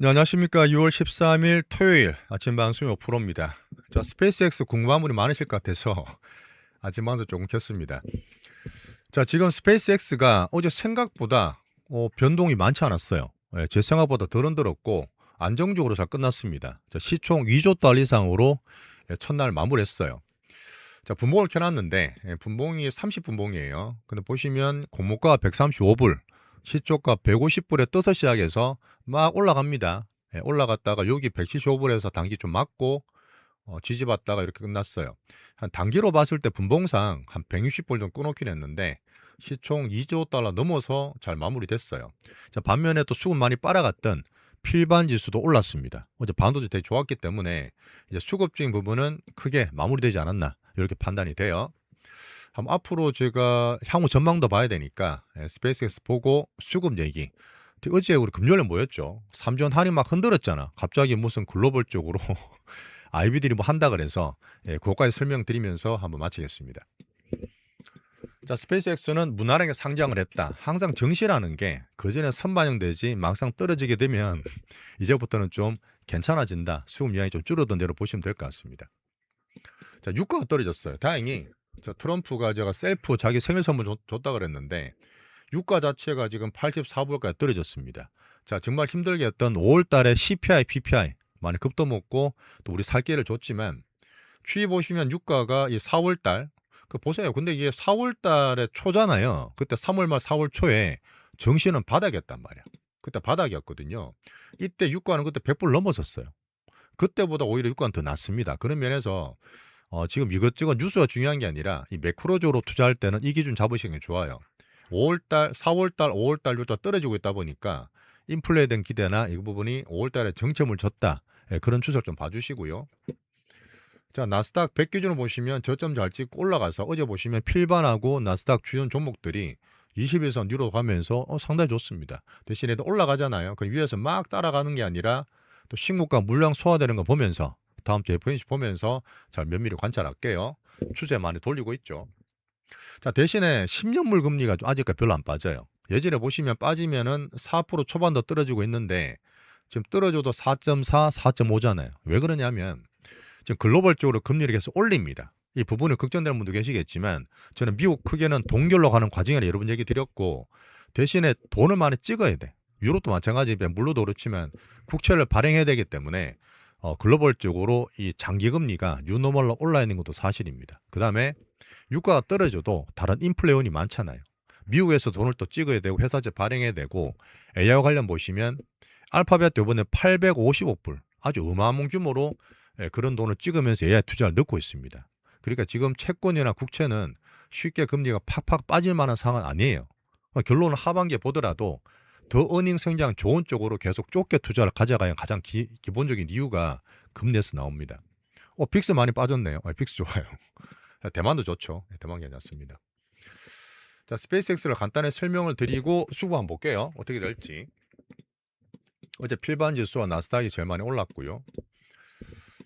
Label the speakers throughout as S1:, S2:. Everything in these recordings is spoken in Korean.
S1: 네, 안녕하십니까. 6월 13일 토요일 아침 방송이 5%입니다. 자, 스페이스X 궁금한 분이 많으실 것 같아서 아침 방송 조금 켰습니다. 자, 지금 스페이스X가 어제 생각보다 변동이 많지 않았어요. 제 생각보다 덜 흔들었고 안정적으로 잘 끝났습니다. 자, 시총 2조 달러 이상으로 첫날 마무리했어요. 자, 분봉을 켜놨는데 분봉이 30분봉이에요. 근데 보시면 공모가 135불, 시초가 150불에 떠서 시작해서 막 올라갑니다. 올라갔다가 여기 175불에서 단기 좀 맞고 지지받다가 이렇게 끝났어요. 한 단기로 봤을 때 분봉상 한 160불 정도 끊어긴 했는데 시총 2조 달러 넘어서 잘 마무리됐어요. 자, 반면에 또 수급 많이 빨아갔던 필반 지수도 올랐습니다. 어제 반도체 되게 좋았기 때문에 이제 수급적인 부분은 크게 마무리되지 않았나 이렇게 판단이 돼요. 한번 앞으로 제가 향후 전망도 봐야 되니까 스페이스X 보고 수급 얘기. 어제 우리 금요일에 뭐였죠? 삼전 한이 막 흔들었잖아. 갑자기 무슨 글로벌 쪽으로 IB들이 뭐 한다 그래서 그것까지 설명드리면서 한번 마치겠습니다. 자, 스페이스X는 무난하게 상장을 했다. 항상 정시라는 게 그전에 선반영되지 막상 떨어지게 되면 이제부터는 좀 괜찮아진다. 수급 양이 좀 줄어든 대로 보시면 될 것 같습니다. 자, 유가가 떨어졌어요. 다행히 트럼프가 제가 셀프 자기 생일 선물 줬다 그랬는데 유가 자체가 지금 84불까지 떨어졌습니다. 자, 정말 힘들게 했던 5월 달에 CPI, PPI 많이 급도먹고 또 우리 살 기회를 줬지만 추이 보시면 유가가 이 4월 달 보세요. 근데 이게 4월 달에 초잖아요. 그때 3월 말 4월 초에 정시는 바닥이었단 말이야. 그때 바닥이었거든요. 이때 유가는 그때 100불 넘었었어요. 그때보다 오히려 유가는 더 낮습니다. 그런 면에서 지금 이것저것 뉴스가 중요한 게 아니라 이 매크로적으로 투자할 때는 이 기준 잡으시는 게 좋아요. 5월달, 4월달, 5월달 유가 떨어지고 있다 보니까 인플레에 대한 기대나 이 부분이 5월달에 정점을 졌다. 그런 추세를 좀 봐주시고요. 자, 나스닥 100 기준으로 보시면 저점 잘 찍고 올라가서 어제 보시면 필반하고 나스닥 주요 종목들이 20일선 뒤로 가면서 상당히 좋습니다. 대신에 올라가잖아요. 그 위에서 막 따라가는 게 아니라 또 신고가 물량 소화되는 거 보면서 다음 주 FOMC 보면서 잘 면밀히 관찰할게요. 추세 많이 돌리고 있죠. 자, 대신에 10년물 금리가 아직까지 별로 안 빠져요. 예전에 보시면 빠지면은 4% 초반 더 떨어지고 있는데 지금 떨어져도 4.4, 4.5잖아요. 왜 그러냐면 지금 글로벌적으로 금리를 계속 올립니다. 이 부분이 걱정되는 분도 계시겠지만 저는 미국 크게는 동결로 가는 과정이라 여러 번 얘기 드렸고 대신에 돈을 많이 찍어야 돼. 유럽도 마찬가지, 물로도 그렇지만 국채를 발행해야 되기 때문에 글로벌적으로 이 장기 금리가 뉴노멀로 올라 있는 것도 사실입니다. 그 다음에 유가가 떨어져도 다른 인플레온이 많잖아요. 미국에서 돈을 또 찍어야 되고 회사채 발행해야 되고 AI와 관련 보시면 알파벳도 이번에 855불 아주 어마어마한 규모로 그런 돈을 찍으면서 AI 투자를 넣고 있습니다. 그러니까 지금 채권이나 국채는 쉽게 금리가 팍팍 빠질 만한 상황은 아니에요. 결론은 하반기에 보더라도 더 어닝 성장 좋은 쪽으로 계속 좁게 투자를 가져가야 가장 기본적인 이유가 금리에서 나옵니다. 빅스 많이 빠졌네요. 빅스 좋아요. 대만도 좋죠. 대만 괜찮습니다. 자, 스페이스X를 간단히 설명을 드리고 수급 한번 볼게요. 어떻게 될지. 어제 필반 지수와 나스닥이 제일 많이 올랐고요.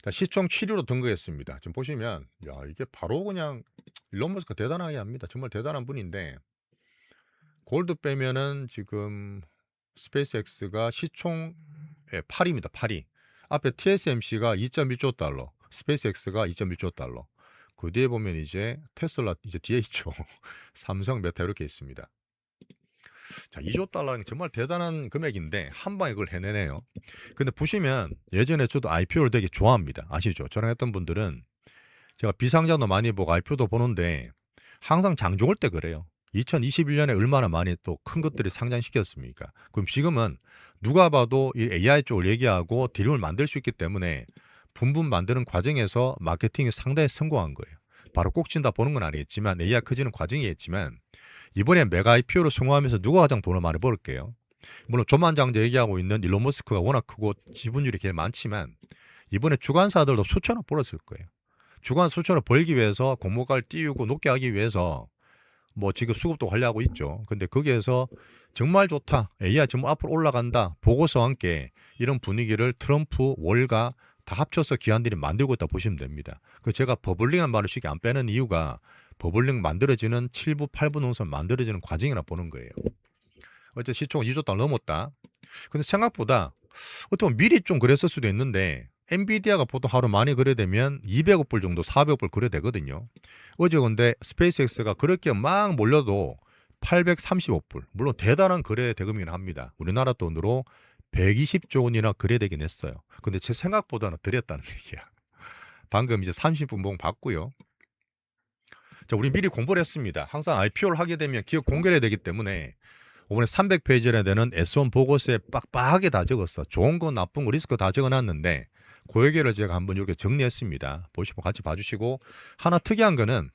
S1: 자, 시총 7위로 등극했습니다. 지금 보시면 이게 바로 그냥 일론 머스크 대단하게 합니다. 정말 대단한 분인데 골드 빼면은 지금 스페이스X가 시총 8위입니다. 8위. 앞에 TSMC가 2.1조 달러, 스페이스X가 2.1조 달러. 그 뒤에 보면 이제 테슬라 이제 뒤에 있죠. 삼성, 메타 이렇게 있습니다. 자, 2조 달러는 정말 대단한 금액인데 한 방에 그걸 해내네요. 근데 보시면 예전에 저도 IPO를 되게 좋아합니다. 아시죠? 저랑 했던 분들은 제가 비상장도 많이 보고 IPO도 보는데 항상 장 좋을 때 그래요. 2021년에 얼마나 많이 또 큰 것들이 상장시켰습니까? 그럼 지금은 누가 봐도 이 AI 쪽을 얘기하고 디램을 만들 수 있기 때문에 분분 만드는 과정에서 마케팅이 상당히 성공한 거예요. 바로 꼭진다 보는 건 아니겠지만 AI 커지는 과정이겠지만 이번에 메가 IPO를 성공하면서 누가 가장 돈을 많이 벌을게요? 물론 조만장자 얘기하고 있는 일론 머스크가 워낙 크고 지분율이 제일 많지만 이번에 주관사들도 수천억 벌었을 거예요. 주관 수천억 벌기 위해서 공모가를 띄우고 높게 하기 위해서 뭐 지금 수급도 관리하고 있죠. 근데 거기에서 정말 좋다. AI 정말 앞으로 올라간다. 보고서와 함께 이런 분위기를 트럼프, 월가 다 합쳐서 기관들이 만들고 있다 보시면 됩니다. 그 제가 버블링한 말을 쉽게 안 빼는 이유가 버블링 만들어지는 7부, 8부 농선 만들어지는 과정이라 보는 거예요. 어째 시총 2조 달러 넘었다. 근데 생각보다 어떻게 보면 미리 좀 그랬을 수도 있는데 엔비디아가 보통 하루 많이 거래되면 200억 불 정도, 400억 불 거래되거든요. 어제 근데 스페이스X가 그렇게 막 몰려도 830억 불. 물론 대단한 거래 대금이긴 합니다. 우리나라 돈으로 120조 원이나 거래되긴 했어요. 근데 제 생각보다는 덜했다는 얘기야. 방금 이제 30분 봉 봤고요. 자, 우리 미리 공부를 했습니다. 항상 IPO를 하게 되면 기업 공개해야 되기 때문에 이번에 300페이지나 되는 S1 보고서에 빡빡하게 다 적었어. 좋은 거, 나쁜 거, 리스크 다 적어놨는데 그 얘기를 제가 한번 이렇게 정리했습니다. 보시고 같이 봐주시고, 하나 특이한 거는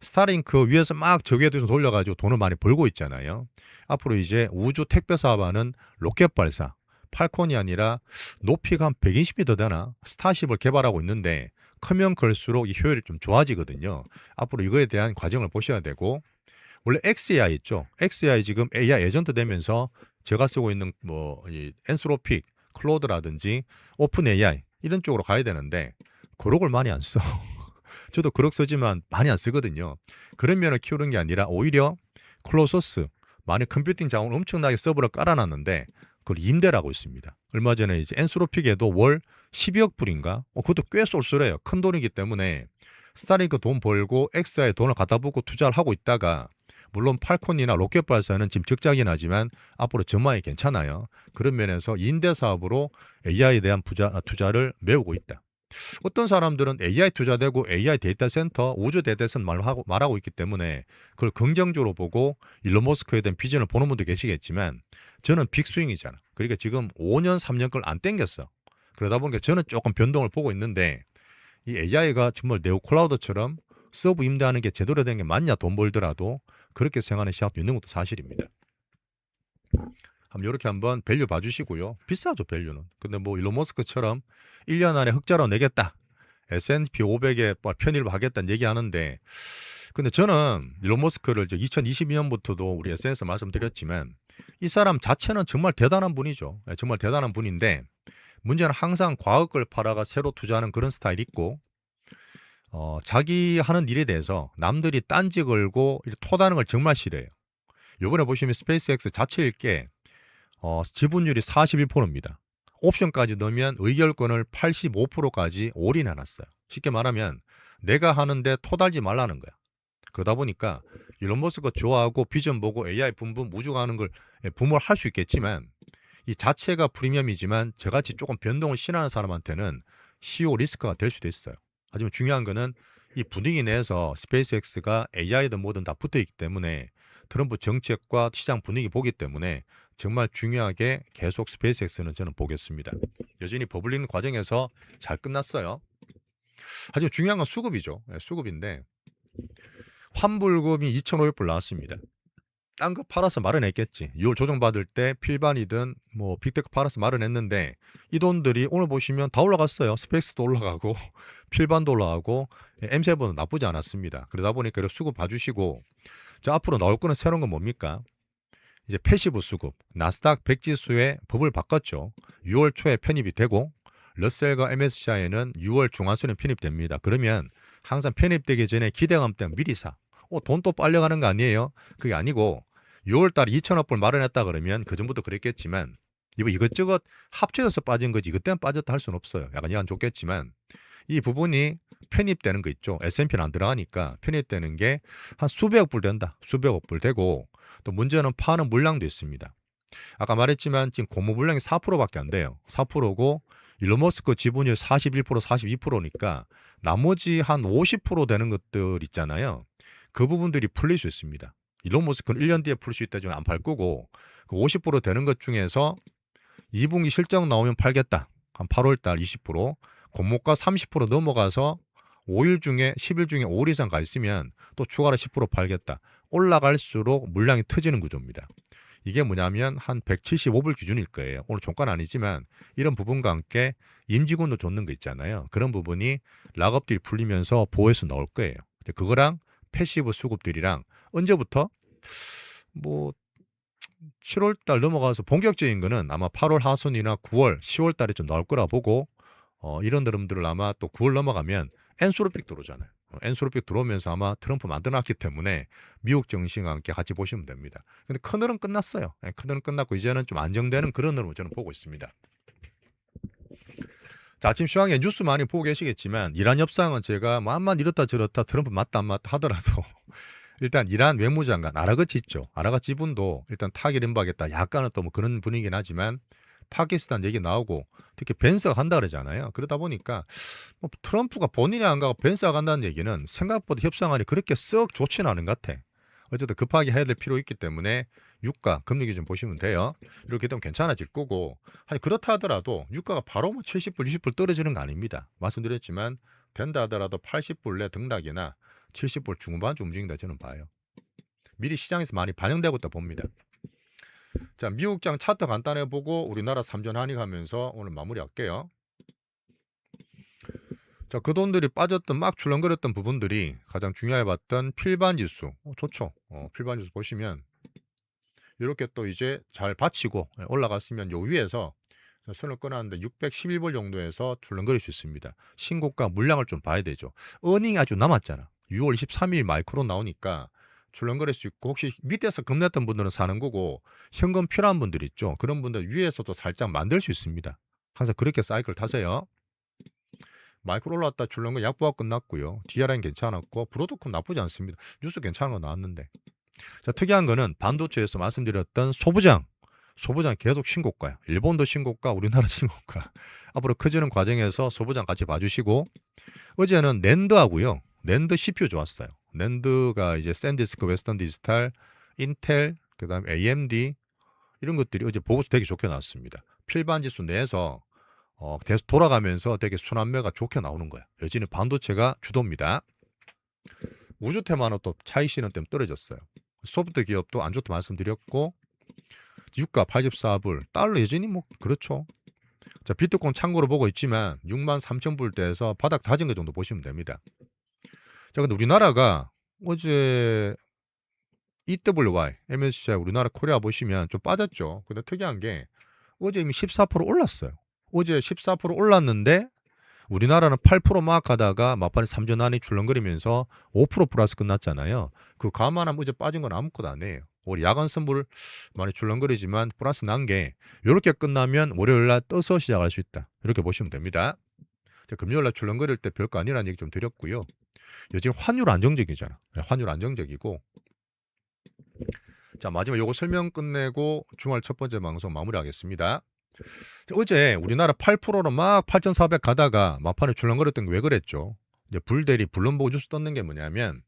S1: 스타링크 위에서 막 저기에도 돌려가지고 돈을 많이 벌고 있잖아요. 앞으로 이제 우주 택배 사업하는 로켓 발사, 팔콘이 아니라 높이가 한 120m 되나 스타쉽을 개발하고 있는데 크면 클수록 이 효율이 좀 좋아지거든요. 앞으로 이거에 대한 과정을 보셔야 되고, 원래 XAI 있죠. XAI 지금 AI 에이전트 되면서 제가 쓰고 있는 이 엔스로픽, 클로드라든지 오픈 AI 이런 쪽으로 가야 되는데 그록을 많이 안 써. 저도 그록 쓰지만 많이 안 쓰거든요. 그런 면을 키우는 게 아니라 오히려 클로소스, 많이 컴퓨팅 자원을 엄청나게 서버를 깔아놨는데 그걸 임대를 하고 있습니다. 얼마 전에 이제 엔스로픽에도 월 12억 불인가? 그것도 꽤 쏠쏠해요. 큰 돈이기 때문에 스타링크 돈 벌고 XAI 돈을 갖다 붓고 투자를 하고 있다가, 물론 팔콘이나 로켓 발사는 지금 적자긴 하지만 앞으로 전망이 괜찮아요. 그런 면에서 임대 사업으로 AI에 대한 투자를 메우고 있다. 어떤 사람들은 AI 투자되고 AI 데이터 센터, 우주 데이터 센터 말하고 있기 때문에 그걸 긍정적으로 보고 일론 머스크에 대한 비전을 보는 분도 계시겠지만 저는 빅스윙이잖아. 그러니까 지금 5년, 3년 걸 안 땡겼어. 그러다 보니까 저는 조금 변동을 보고 있는데, 이 AI가 정말 네오클라우드처럼 서브 임대하는 게 제대로 된 게 맞냐, 돈 벌더라도 그렇게 생각하는 시합도 있는 것도 사실입니다. 이렇게 한번 밸류 봐주시고요. 비싸죠, 밸류는. 근데 뭐 일론 머스크처럼 1년 안에 흑자로 내겠다, S&P 500에 편입을 하겠다는 얘기하는데, 근데 저는 일론 머스크를 2022년부터도 우리 SNS에서 말씀드렸지만 이 사람 자체는 정말 대단한 분이죠. 정말 대단한 분인데 문제는 항상 과학을 팔아가 새로 투자하는 그런 스타일이 있고, 자기 하는 일에 대해서 남들이 딴지 걸고 토다는 걸 정말 싫어해요. 요번에 보시면 스페이스X 자체일 게 지분율이 41%입니다. 옵션까지 넣으면 의결권을 85%까지 올인해놨어요. 쉽게 말하면 내가 하는데 토달지 말라는 거야. 그러다 보니까 일론 머스크가 좋아하고 비전 보고 AI 붐붐 우주 가는 걸 붐을 할 수 있겠지만, 이 자체가 프리미엄이지만 저같이 조금 변동을 싫어하는 사람한테는 CEO 리스크가 될 수도 있어요. 하지만 중요한 거는 이 분위기 내에서 스페이스X가 AI든 뭐든 다 붙어있기 때문에, 트럼프 정책과 시장 분위기 보기 때문에 정말 중요하게 계속 스페이스X는 저는 보겠습니다. 여전히 버블링 과정에서 잘 끝났어요. 하지만 중요한 건 수급이죠. 수급인데 환불금이 2,500불 나왔습니다. 딴 거 팔아서 마련했겠지. 6월 조정받을 때 필반이든 뭐 빅테크 팔아서 마련했는데 이 돈들이 오늘 보시면 다 올라갔어요. 스페이스도 올라가고 필반도 올라가고 M7은 나쁘지 않았습니다. 그러다 보니까 수급 봐주시고, 자, 앞으로 나올 거는 새로운 건 뭡니까? 이제 패시브 수급, 나스닥 100지수에 법을 바꿨죠. 6월 초에 편입이 되고 러셀과 MSCI에는 6월 중하순에 편입됩니다. 그러면 항상 편입되기 전에 기대감 때문에 미리 사. 돈 또 빨려가는 거 아니에요? 그게 아니고 6월 달에 2천억 불 마련했다 그러면 그전부터 그랬겠지만 이것저것 합쳐져서 빠진 거지 이것 때문에 빠졌다 할 수는 없어요. 약간 이해가 안 좋겠지만 이 부분이 편입되는 거 있죠. S&P는 안 들어가니까 편입되는 게 한 수백억 불 된다. 수백억 불 되고, 또 문제는 파는 물량도 있습니다. 아까 말했지만 지금 공모 물량이 4%밖에 안 돼요. 4%고 일론 머스크 지분율 41%, 42%니까 나머지 한 50% 되는 것들 있잖아요. 그 부분들이 풀릴 수 있습니다. 일론 머스크는 1년 뒤에 풀 수 있다 지금 안 팔 거고, 그 50% 되는 것 중에서 2분기 실적 나오면 팔겠다. 한 8월 달 20%, 공모가 30% 넘어가서 5일 중에 10일 중에 5일 이상 가 있으면 또 추가로 10% 팔겠다. 올라갈수록 물량이 터지는 구조입니다. 이게 뭐냐면 한 175불 기준일 거예요. 오늘 종가는 아니지만 이런 부분과 함께 임직원도 줬는 거 있잖아요. 그런 부분이 락업들이 풀리면서 보호해서 나올 거예요. 그거랑 패시브 수급들이랑 언제부터? 뭐 7월 달 넘어가서 본격적인 거는 아마 8월 하순이나 9월, 10월 달에 좀 나올 거라 보고, 이런 흐름들을 아마 또 9월 넘어가면 엔소로픽 들어오잖아요. 엔소로픽 들어오면서 아마 트럼프 만들어놨기 때문에 미국 정신과 함께 같이 보시면 됩니다. 근데 큰 흐름 끝났어요. 큰 흐름 끝났고 이제는 좀 안정되는 그런 흐름을 저는 보고 있습니다. 자, 아침 시황에 뉴스 많이 보고 계시겠지만 이란 협상은 제가 뭐 암만 이렇다 저렇다 트럼프 맞다 안 맞다 하더라도 일단 이란 외무장관 아라그치 있죠. 아라그치 분도 일단 타결 임박했다. 약간은 또 뭐 그런 분위기긴 하지만 파키스탄 얘기 나오고 특히 벤스가 간다 그러잖아요. 그러다 보니까 뭐 트럼프가 본인이 안 가고 벤스가 간다는 얘기는 생각보다 협상안이 그렇게 썩 좋지는 않은 것 같아. 어쨌든 급하게 해야 될 필요 있기 때문에 유가 금리 기준 보시면 돼요. 이렇게 되면 괜찮아질 거고, 아니 그렇다 하더라도 유가가 바로 뭐 70불, 60불 떨어지는 거 아닙니다. 말씀드렸지만 된다 하더라도 80불 내 등락이나 70불 중반쯤 움직인다 저는 봐요. 미리 시장에서 많이 반영되고 있다 봅니다. 자, 미국장 차트 간단해 보고 우리나라 삼전 한익 하면서 오늘 마무리할게요. 자, 그 돈들이 빠졌던 막 출렁거렸던 부분들이 가장 중요해 봤던 필반 지수. 좋죠. 필반 지수 보시면 이렇게 또 이제 잘 받치고 올라갔으면 요 위에서 선을 끊었는데 611불 정도에서 출렁거릴 수 있습니다. 신고가 물량을 좀 봐야 되죠. 어닝이 아주 남았잖아. 6월 23일 마이크로 나오니까 출렁거릴 수 있고, 혹시 밑에서 겁냈던 분들은 사는 거고 현금 필요한 분들 있죠. 그런 분들 위에서도 살짝 만들 수 있습니다. 항상 그렇게 사이클 타세요. 마이크로 올라왔다 출렁거 약보가 끝났고요. DR은 괜찮았고 브로드콘 나쁘지 않습니다. 뉴스 괜찮은 거 나왔는데. 자, 특이한 거는 반도체에서 말씀드렸던 소부장 계속 신고가야. 일본도 신고가, 우리나라 신고가. 앞으로 커지는 과정에서 소부장 같이 봐주시고, 어제는 낸드하고요. 낸드 CPU 좋았어요. 낸드가 이제 샌디스크, 웨스턴 디지털, 인텔, 그다음에 AMD 이런 것들이 어제 보고서 되게 좋게 나왔습니다. 필반 지수 내에서 계속 돌아가면서 되게 순환매가 좋게 나오는 거야. 여전히 반도체가 주도입니다. 우주 테마는 또 차익 실현 때문에 떨어졌어요. 소프트 기업도 안 좋다 말씀드렸고, 유가 84불, 달러 여전히 뭐 그렇죠. 자, 비트코인 참고로 보고 있지만 63,000불대에서 바닥 다진 것 정도 보시면 됩니다. 자, 근데 우리나라가 어제 EWY, MSCI 우리나라 코리아 보시면 좀 빠졌죠. 근데 특이한 게 어제 이미 14% 올랐어요. 어제 14% 올랐는데 우리나라는 8% 막 가다가 막판에 3전 안이 출렁거리면서 5% 플러스 끝났잖아요. 그 감안하면 어제 빠진 건 아무것도 아니에요. 우리 야간 선불 많이 출렁거리지만 플러스 난 게 이렇게 끝나면 월요일날 떠서 시작할 수 있다. 이렇게 보시면 됩니다. 자, 금요일날 출렁거릴 때 별거 아니라는 얘기 좀 드렸고요. 요즘 환율 안정적이잖아. 환율 안정적이고. 자, 마지막 요거 설명 끝내고 주말 첫 번째 방송 마무리하겠습니다. 어제 우리나라 8%로 막 8,400 가다가 막판에 출렁거렸던 게 왜 그랬죠? 이제 불대리 불론보고 뉴스 떴는 게 뭐냐면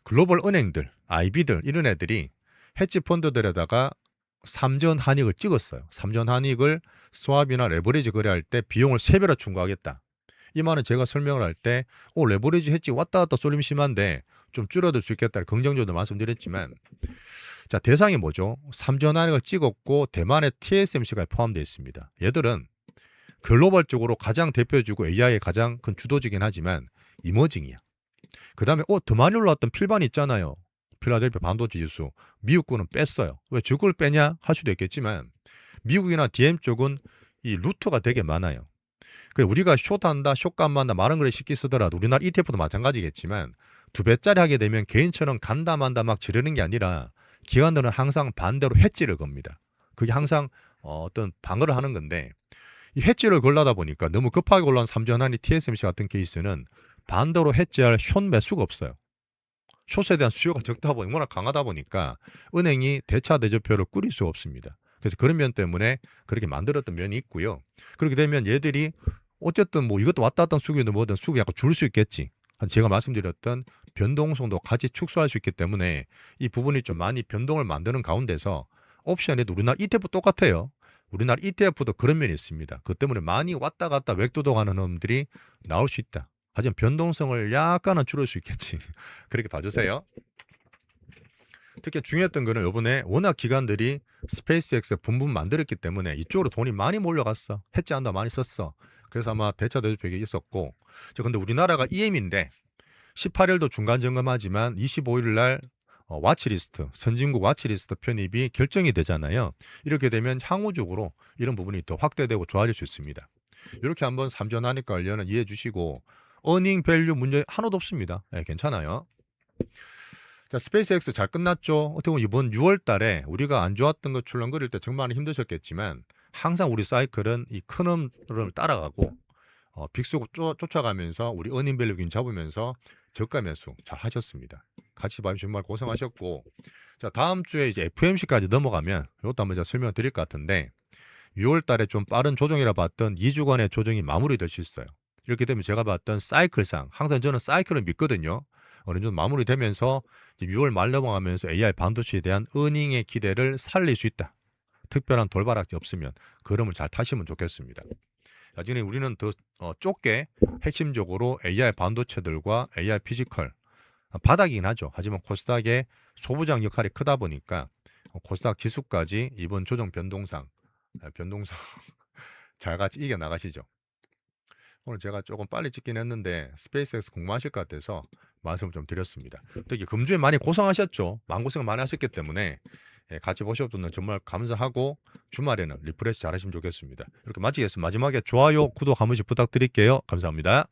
S1: 글로벌 은행들, IB들 이런 애들이 헤지 펀드들에다가 삼전 한익을 찍었어요. 삼전 한익을 스왑이나 레버리지 거래할 때 비용을 3배로 충고하겠다. 이 말은 제가 설명을 할 때 레버리지 헤지 왔다 갔다 쏠림 심한데 좀 줄어들 수 있겠다 긍정적으로 말씀드렸지만, 자, 대상이 뭐죠? 삼전 한익을 찍었고 대만의 TSMC가 포함되어 있습니다. 얘들은 글로벌적으로 가장 대표주고 AI의 가장 큰 주도지긴 하지만 이머징이야. 그 다음에 더 많이 올라왔던 필반 있잖아요. 필라델피아 반도체 지수. 미국 거는 뺐어요. 왜 저걸 빼냐 할 수도 있겠지만 미국이나 DM 쪽은 이 루트가 되게 많아요. 우리가 숏한다, 숏감만다 많은 걸 쉽게 쓰더라도 우리나라 ETF도 마찬가지겠지만 2배짜리 하게 되면 개인처럼 간다 만다 막 지르는 게 아니라 기관들은 항상 반대로 해지를 겁니다. 그게 항상 어떤 방어를 하는 건데, 이 해지를 걸려다 보니까 너무 급하게 올라온 삼전한이 TSMC 같은 케이스는 반대로 해지할 숏 매수가 없어요. 숏에 대한 수요가 적다 보니 워낙 강하다 보니까 은행이 대차 대조표를 꾸릴 수가 없습니다. 그래서 그런 면 때문에 그렇게 만들었던 면이 있고요. 그렇게 되면 얘들이 어쨌든 뭐 이것도 왔다 갔다 수급이든 뭐든 수급이 약간 줄 수 있겠지. 제가 말씀드렸던 변동성도 같이 축소할 수 있기 때문에 이 부분이 좀 많이 변동을 만드는 가운데서 옵션에도 우리나라 ETF 똑같아요. 우리나라 ETF도 그런 면이 있습니다. 그 때문에 많이 왔다 갔다 웹도덕하는 놈들이 나올 수 있다. 하지만 변동성을 약간은 줄일 수 있겠지. 그렇게 봐주세요. 특히 중요했던 거는 이번에 워낙 기관들이 스페이스X 분분 만들었기 때문에 이쪽으로 돈이 많이 몰려갔어. 해지한다 많이 썼어. 그래서 아마 대차 대조표가 있었고, 근데 우리나라가 EM인데 18일도 중간 점검하지만 25일 날 와치리스트, 선진국 와치리스트 편입이 결정이 되잖아요. 이렇게 되면 향후적으로 이런 부분이 더 확대되고 좋아질 수 있습니다. 이렇게 한번 삼전하니까 관련은 이해해 주시고, 어닝 밸류 문제 하나도 없습니다. 네, 괜찮아요. 자, 스페이스X 잘 끝났죠. 어떻게 보면 이번 6월 달에 우리가 안 좋았던 거 출렁거릴 때 정말 힘드셨겠지만 항상 우리 사이클은 이 큰 흐름을 따라가고 빅스 쫓아가면서 우리 어닝밸류 균 잡으면서 저가 매수 잘 하셨습니다. 같이 봐주면 정말 고생하셨고, 자 다음 주에 이제 FMC까지 넘어가면 이것도 한번 제가 설명을 드릴 것 같은데 6월 달에 좀 빠른 조정이라 봤던 2주간의 조정이 마무리될 수 있어요. 이렇게 되면 제가 봤던 사이클상, 항상 저는 사이클을 믿거든요. 어느 정도 마무리되면서 6월 말 넘어가면서 AI 반도체에 대한 어닝의 기대를 살릴 수 있다. 특별한 돌발악이 없으면 그름을 잘 타시면 좋겠습니다. 나중에 우리는 더 좁게 핵심적으로 AI 반도체들과 AI 피지컬 바닥이긴 하죠. 하지만 코스닥의 소부장 역할이 크다 보니까 코스닥 지수까지 이번 조정 변동상 잘 같이 이겨 나가시죠. 오늘 제가 조금 빨리 찍긴 했는데 스페이스X 궁금하실 것 같아서 말씀을 좀 드렸습니다. 특히 금주에 많이 고생하셨죠. 마음고생 많이 하셨기 때문에 같이 보셔도 분들 정말 감사하고 주말에는 리프레시 잘 하시면 좋겠습니다. 이렇게 마치겠습니다. 마지막에 좋아요, 구독 한 번씩 부탁드릴게요. 감사합니다.